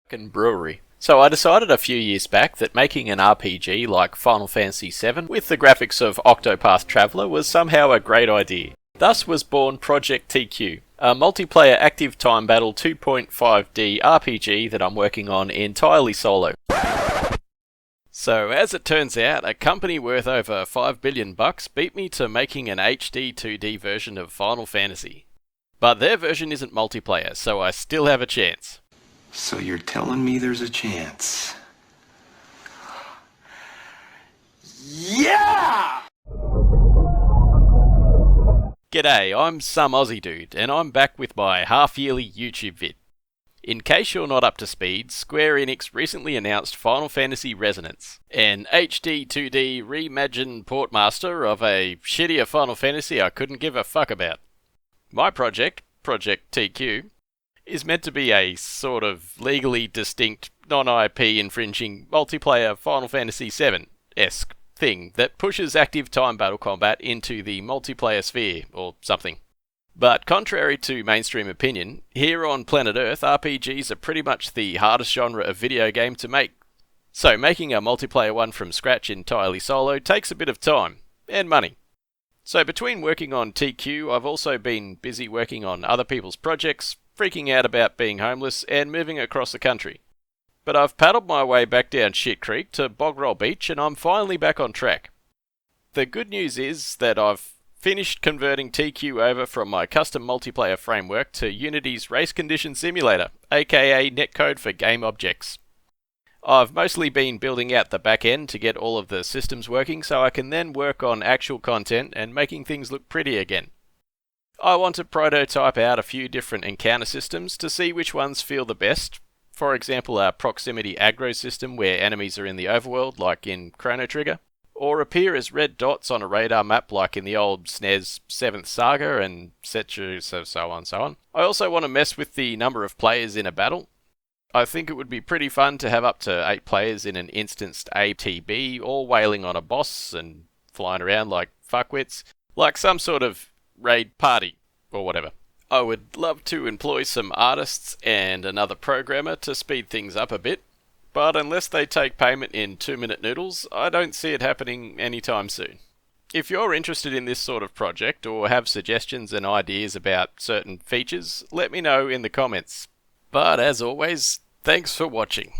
brewery. So I decided a few years back that making an RPG like Final Fantasy VII with the graphics of Octopath Traveler was somehow a great idea. Thus was born Project TQ, a multiplayer active time battle 2.5D RPG that I'm working on entirely solo. So as it turns out, a company worth over $5 billion beat me to making an HD 2D version of Final Fantasy. But their version isn't multiplayer, so I still have a chance. So you're telling me there's a chance? Yeah! G'day, I'm some Aussie dude, and I'm back with my half-yearly YouTube vid. In case you're not up to speed, Square Enix recently announced Final Fantasy Resonance, an HD 2D reimagined portmaster of a shittier Final Fantasy I couldn't give a fuck about. My project, Project TQ, is meant to be a sort of legally distinct, non-IP infringing multiplayer Final Fantasy VII-esque thing that pushes active time battle combat into the multiplayer sphere, or something. But contrary to mainstream opinion, here on planet Earth, RPGs are pretty much the hardest genre of video game to make. So making a multiplayer one from scratch entirely solo takes a bit of time, and money. So between working on TQ, I've also been busy working on other people's projects, freaking out about being homeless, and moving across the country. But I've paddled my way back down Shit Creek to Bogrol Beach, and I'm finally back on track. The good news is that I've finished converting TQ over from my custom multiplayer framework to Unity's Race Condition Simulator, aka netcode for game objects. I've mostly been building out the back end to get all of the systems working so I can then work on actual content and making things look pretty again. I want to prototype out a few different encounter systems to see which ones feel the best. For example, a proximity aggro system where enemies are in the overworld like in Chrono Trigger, or appear as red dots on a radar map like in the old SNES 7th Saga and etc. so on. I also want to mess with the number of players in a battle. I think it would be pretty fun to have up to 8 players in an instanced ATB, all wailing on a boss and flying around like fuckwits, like some sort of raid party, or whatever. I would love to employ some artists and another programmer to speed things up a bit, but unless they take payment in 2-minute noodles, I don't see it happening anytime soon. If you're interested in this sort of project or have suggestions and ideas about certain features, let me know in the comments. But as always, thanks for watching.